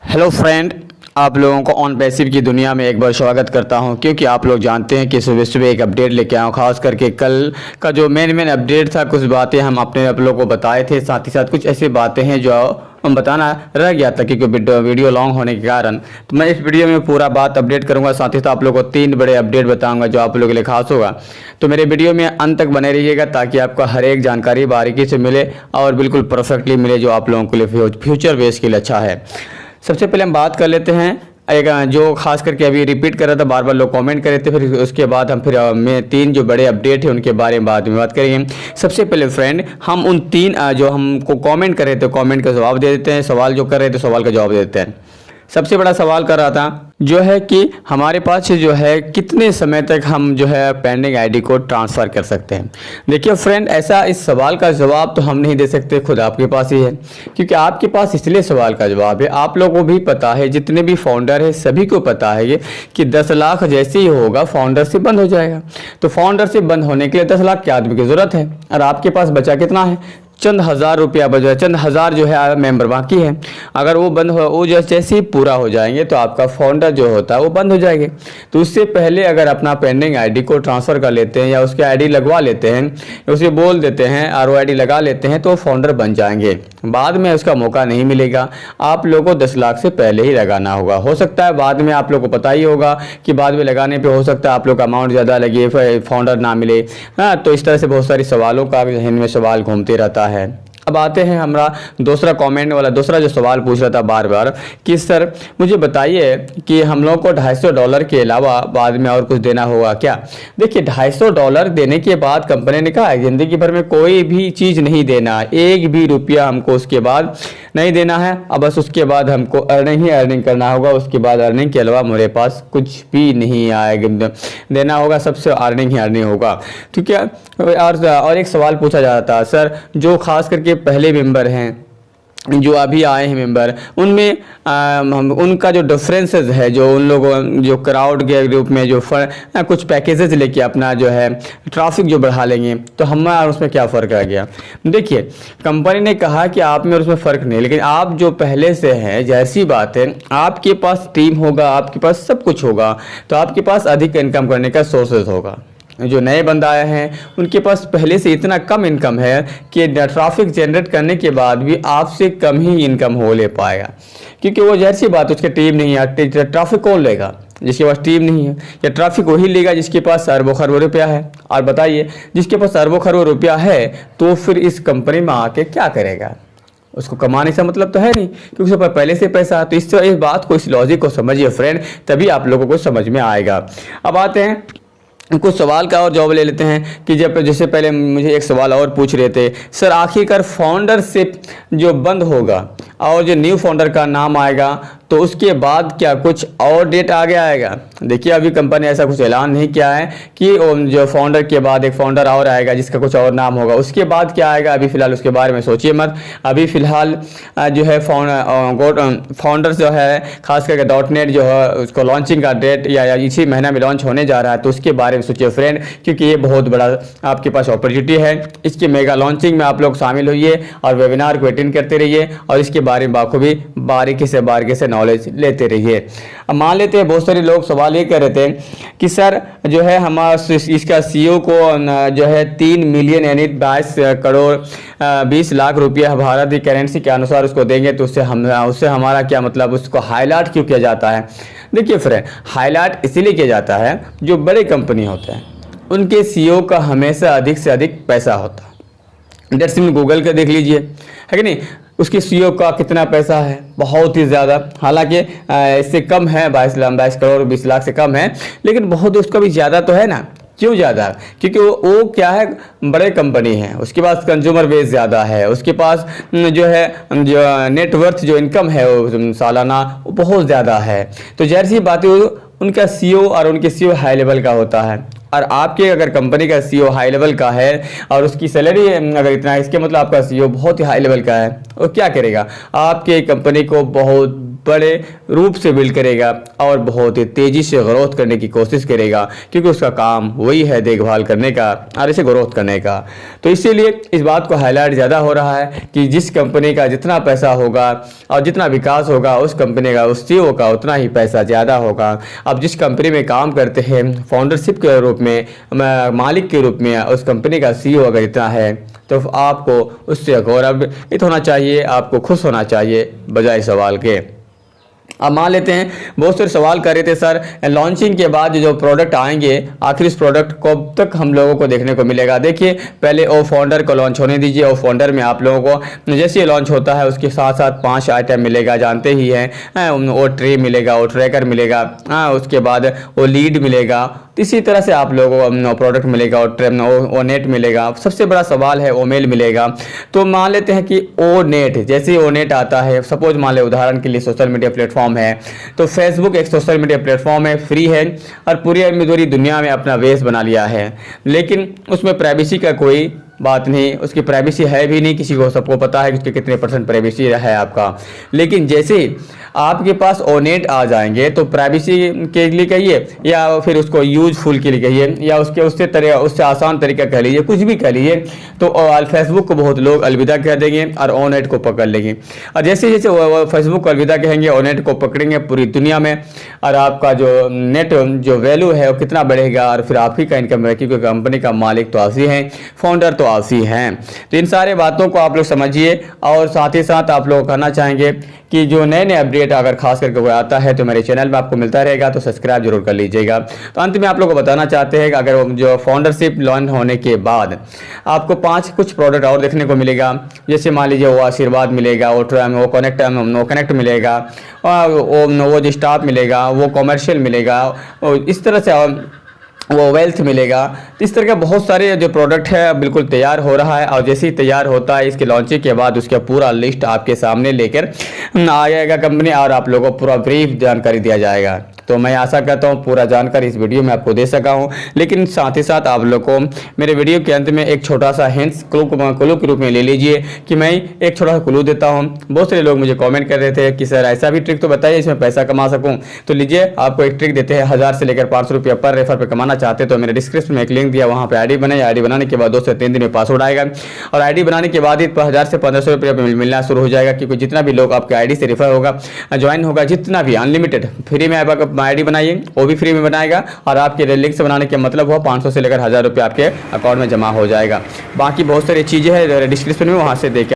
Hello friend, आप लोगों को ऑन पैसिव की दुनिया में एक बार स्वागत करता हूं, क्योंकि आप लोग जानते हैं कि सुबह सुबह एक अपडेट लेके आया हूं। खास करके कल का जो मेन अपडेट था, कुछ बातें हम अपने आप लोगों को बताए थे, साथ ही साथ कुछ ऐसी बातें हैं जो हम बताना रह गया था क्योंकि वीडियो लॉन्ग होने के कारण। तो मैं इस वीडियो में पूरा बात अपडेट करूंगा, साथ ही साथ आप लोगों को 3 बड़े अपडेट बताऊंगा जो आप लोगों के लिए खास होगा। तो मेरे वीडियो में अंत तक बने रहिएगा ताकि आपको हर एक जानकारी बारीकी से मिले और बिल्कुल परफेक्टली मिले, जो आप लोगों के लिए फ्यूचर बेस के लिए अच्छा है। सबसे पहले हम बात कर लेते हैं एक जो खास करके अभी रिपीट कर रहा था, बार बार लोग कमेंट कर रहे थे, फिर उसके बाद हम मैं 3 जो बड़े अपडेट है उनके बारे में बाद में बात करेंगे। सबसे पहले फ्रेंड, हम उन 3 जो हमको कमेंट कर रहे थे कमेंट का जवाब दे देते हैं। सवाल जो कर रहे थे सवाल का जवाब दे देते हैं। सबसे बड़ा सवाल कर रहा था जो है कि हमारे पास जो है कितने समय तक हम जो है पेंडिंग आईडी को ट्रांसफ़र कर सकते हैं। देखिए फ्रेंड, ऐसा इस सवाल का जवाब तो हम नहीं दे सकते, खुद आपके पास ही है, क्योंकि आपके पास इसलिए सवाल का जवाब है। आप लोगों को भी पता है, जितने भी फाउंडर है सभी को पता है कि 10 लाख जैसे ही होगा फाउंडरशिप बंद हो जाएगा। तो फाउंडरशिप बंद होने के लिए 10 लाख के आदमी की ज़रूरत है, और आपके पास बचा कितना है? चंद हज़ार रुपया बचा, चंद हज़ार जो है मेंबर बाकी है। अगर वो बंद हो, वो जैसे ही पूरा हो जाएंगे तो आपका फाउंडर जो होता है वो बंद हो जाएंगे। तो उससे पहले अगर अपना पेंडिंग आईडी को ट्रांसफ़र कर लेते हैं या उसके आईडी लगवा लेते हैं, उसे बोल देते हैं और वो आईडी लगा लेते हैं, तो फाउंडर बन जाएंगे। बाद में उसका मौका नहीं मिलेगा। आप लोगों को 10 लाख से पहले ही लगाना होगा। हो सकता है बाद में, आप लोग को पता ही होगा कि बाद में लगाने पर हो सकता है आप लोग का अमाउंट ज़्यादा लगे, फाउंडर ना मिले। हाँ, तो इस तरह से बहुत सारी सवालों का जहन में सवाल घूमते रहता है। अब आते हैं हमारा दूसरा कमेंट वाला, दूसरा जो सवाल पूछ रहा था बार बार कि सर मुझे बताइए कि हम लोग को $250 के अलावा बाद में और कुछ देना होगा क्या। देखिए, $250 देने के बाद कंपनी ने कहा ज़िंदगी भर में कोई भी चीज़ नहीं देना, एक भी रुपया हमको उसके बाद नहीं देना है। अब बस उसके बाद हमको अर्निंग ही अर्निंग करना होगा। उसके बाद अर्निंग के अलावा मेरे पास कुछ भी नहीं आएगा, देना होगा, सबसे अर्निंग ही अर्निंग होगा। तो क्या, और एक सवाल पूछा जाता है सर, जो खास करके पहले मेंबर हैं, जो अभी आए हैं मेंबर, उनमें उनका जो डिफरेंसेस है, जो उन लोगों जो क्राउड के रूप में जो कुछ पैकेजेस लेके अपना जो है ट्रैफिक जो बढ़ा लेंगे, तो हमारा उसमें क्या फ़र्क आ गया। देखिए, कंपनी ने कहा कि आप में और उसमें फ़र्क नहीं, लेकिन आप जो पहले से हैं, जैसी बात है, आपके पास टीम होगा, आपके पास सब कुछ होगा, तो आपके पास अधिक इनकम करने का सोर्सेज होगा। जो नए बंदे आए हैं उनके पास पहले से इतना कम इनकम है कि ट्रैफिक जनरेट करने के बाद भी आपसे कम ही इनकम हो ले पाएगा, क्योंकि वो जैसी बात, उसकी टीम नहीं है। ट्रैफिक कौन लेगा? जिसके पास टीम नहीं है। या ट्रैफिक वही लेगा जिसके पास अरबों खरबों रुपया है। और बताइए, जिसके पास अरबों खरबों रुपया है तो फिर इस कंपनी में आके क्या करेगा? उसको कमाने से मतलब तो है नहीं, क्योंकि उसके पास पहले से पैसा। तो इस बात को, इस लॉजिक को समझिए फ्रेंड, तभी आप लोगों को समझ में आएगा। अब आते हैं कुछ सवाल का और जवाब ले लेते हैं कि जैसे पहले मुझे एक सवाल और पूछ रहे थे, सर आखिरकार फाउंडरशिप जो बंद होगा और जो न्यू फाउंडर का नाम आएगा, तो उसके बाद क्या कुछ और डेट आगे आएगा? देखिए, अभी कंपनी ऐसा कुछ ऐलान नहीं किया है कि जो फाउंडर के बाद एक फाउंडर और आएगा जिसका कुछ और नाम होगा। उसके बाद क्या आएगा, अभी फ़िलहाल उसके बारे में सोचिए मत। अभी फ़िलहाल जो है फाउंडर जो है, खास करके .NET जो है, उसको लॉन्चिंग का डेट या इसी महीना में लॉन्च होने जा रहा है, तो उसके बारे में सोचिए फ्रेंड, क्योंकि ये बहुत बड़ा आपके पास अपॉर्चुनिटी है। इसके मेगा लॉन्चिंग में आप लोग शामिल होइए और वेबिनार को अटेंड करते रहिए और इसके बारे में बाखूबी बारीकी से नॉलेज लेते रहिए। अब मान लेते हैं बहुत सारे लोग सवाल ये कर रहे थे कि सर जो है हमारा इसका CEO को जो है 3 मिलियन यानी 22 करोड़ 20 लाख रुपया भारत की करेंसी के अनुसार उसको देंगे, तो उससे हमारा क्या मतलब, उसको हाईलाइट क्यों किया जाता है? देखिए फ्रेंड, हाईलाइट इसीलिए किया जाता है, जो बड़े कंपनी होते हैं उनके CEO का हमेशा अधिक से अधिक पैसा होता है। जैसे गूगल का देख लीजिए, है कि नहीं, उसके CEO का कितना पैसा है, बहुत ही ज़्यादा। हालांकि इससे कम है, 22 करोड़ 20 लाख से कम है, लेकिन बहुत उसका भी ज़्यादा तो है ना। क्यों ज़्यादा? क्योंकि वो क्या है, बड़े कंपनी है, उसके पास कंज्यूमर बेस ज़्यादा है, उसके पास जो है जो नेटवर्थ जो इनकम है वो सालाना वो बहुत ज़्यादा है। तो जैसी बात है, उनका CEO और उनके CEO हाई लेवल का होता है, और आपके अगर कंपनी का CEO हाई लेवल का है और उसकी सैलरी अगर इतना है, इसके मतलब आपका CEO बहुत ही हाई लेवल का है, वो क्या करेगा, आपके कंपनी को बहुत बड़े रूप से बिल्ड करेगा और बहुत ही तेज़ी से ग्रोथ करने की कोशिश करेगा, क्योंकि उसका काम वही है देखभाल करने का और इसे ग्रोथ करने का। तो इसीलिए इस बात को हाईलाइट ज़्यादा हो रहा है कि जिस कंपनी का जितना पैसा होगा और जितना विकास होगा, उस कंपनी का, उस सीईओ का उतना ही पैसा ज़्यादा होगा। अब जिस कंपनी में काम करते हैं फाउंडरशिप के रूप में, मालिक के रूप में, उस कंपनी का सीईओ अगर इतना है तो आपको उससे गौरवित होना चाहिए, आपको खुश होना चाहिए बजाय सवाल के। अब मान लेते हैं बहुत सारे सवाल कर रहे थे, सर लॉन्चिंग के बाद जो प्रोडक्ट आएंगे आखिर इस प्रोडक्ट कब तक हम लोगों को देखने को मिलेगा। देखिए पहले ओ फाउंडर को लॉन्च होने दीजिए। ओ फाउंडर में आप लोगों को जैसे ये लॉन्च होता है उसके साथ साथ 5 आइटम मिलेगा, जानते ही हैं। वो ट्रे मिलेगा, वो ट्रैकर मिलेगा, उसके बाद वो लीड मिलेगा। इसी तरह से आप लोगों को प्रोडक्ट मिलेगा और ओ नेट मिलेगा। सबसे बड़ा सवाल है ओ मेल मिलेगा। तो मान लेते हैं कि ओ नेट, जैसे ओ नेट आता है, सपोज मान ले उदाहरण के लिए सोशल मीडिया प्लेटफॉर्म है, तो फेसबुक एक सोशल मीडिया प्लेटफॉर्म है, फ्री है और पूरी दुनिया में अपना बेस बना लिया है, लेकिन उसमें प्राइवेसी का कोई बात नहीं, उसकी प्राइवेसी है भी नहीं, किसी को, सबको पता है कि उसके कितने % प्राइवेसी है आपका। लेकिन जैसे आपके पास ओनेट आ जाएंगे तो प्राइवेसी के लिए कहिए या फिर उसको यूजफुल के लिए कहिए या उससे आसान तरीका कह लीजिए, कुछ भी कह लीजिए, तो फेसबुक को बहुत लोग अलविदा कह देंगे और ओनेट को पकड़ लेंगे। और जैसे जैसे वो फेसबुक को अलविदा कहेंगे, ओनेट को पकड़ेंगे पूरी दुनिया में, और आपका जो नेट जो वैल्यू है वो कितना बढ़ेगा और फिर आप ही का इनकम है, क्योंकि कंपनी का मालिक तो आप ही हैं, फाउंडर तो आप ही हैं। तो इन सारे बातों को आप लोग समझिए और साथ ही साथ आप लोग कहना चाहेंगे कि जो नए नए अपडेट अगर खास करके कोई आता है तो मेरे चैनल में आपको मिलता रहेगा, तो सब्सक्राइब जरूर कर लीजिएगा। तो अंत में आप लोगों को बताना चाहते हैं कि अगर जो फाउंडरशिप लॉन्च होने के बाद आपको 5 कुछ प्रोडक्ट और देखने को मिलेगा, जैसे मान लीजिए वो आशीर्वाद मिलेगा, वो कनेक्ट मिलेगा, वो जो स्टाफ मिलेगा, वो कॉमर्शियल मिलेगा, इस तरह से वो वेल्थ मिलेगा। इस तरह के बहुत सारे जो प्रोडक्ट है बिल्कुल तैयार हो रहा है, और जैसे ही तैयार होता है इसके लॉन्चिंग के बाद उसका पूरा लिस्ट आपके सामने लेकर आ जाएगा कंपनी और आप लोगों को पूरा ब्रीफ जानकारी दिया जाएगा। तो मैं आशा करता हूँ पूरा जानकारी इस वीडियो में आपको दे सका हूँ, लेकिन साथ ही साथ आप लोग को मेरे वीडियो के अंत में एक छोटा सा हिंट्स क्लू के रूप में ले लीजिए कि मैं एक छोटा सा क्लू देता हूँ। बहुत सारे लोग मुझे कमेंट कर रहे थे कि सर ऐसा भी ट्रिक तो बताइए इसमें पैसा कमा सकूँ। तो लीजिए आपको एक ट्रिक देते हैं, 1000 से लेकर 500 रुपया पर रेफर पे कमाना चाहते तो मेरे डिस्क्रिप्शन में एक लिंक दिया, वहाँ पे आईडी बनाइए। आईडी बनाने के बाद 2 से 3 दिन में पासवर्ड आएगा और आईडी बनाने के बाद ही 1000 से 1500 रुपया मिलना शुरू हो जाएगा, क्योंकि जितना भी लोग आपके आईडी से रेफर होगा, ज्वाइन होगा, जितना भी अनलिमिटेड फ्री में आप आईडी बनाइए, वो भी फ्री में बनाएगा और आपके लिंक से बनाने के मतलब हुआ 500 से लेकर 1000 रुपया आपके अकाउंट में जमा हो जाएगा। बाकी बहुत सारी चीज़ें हैं डिस्क्रिप्शन में, वहाँ से देखें।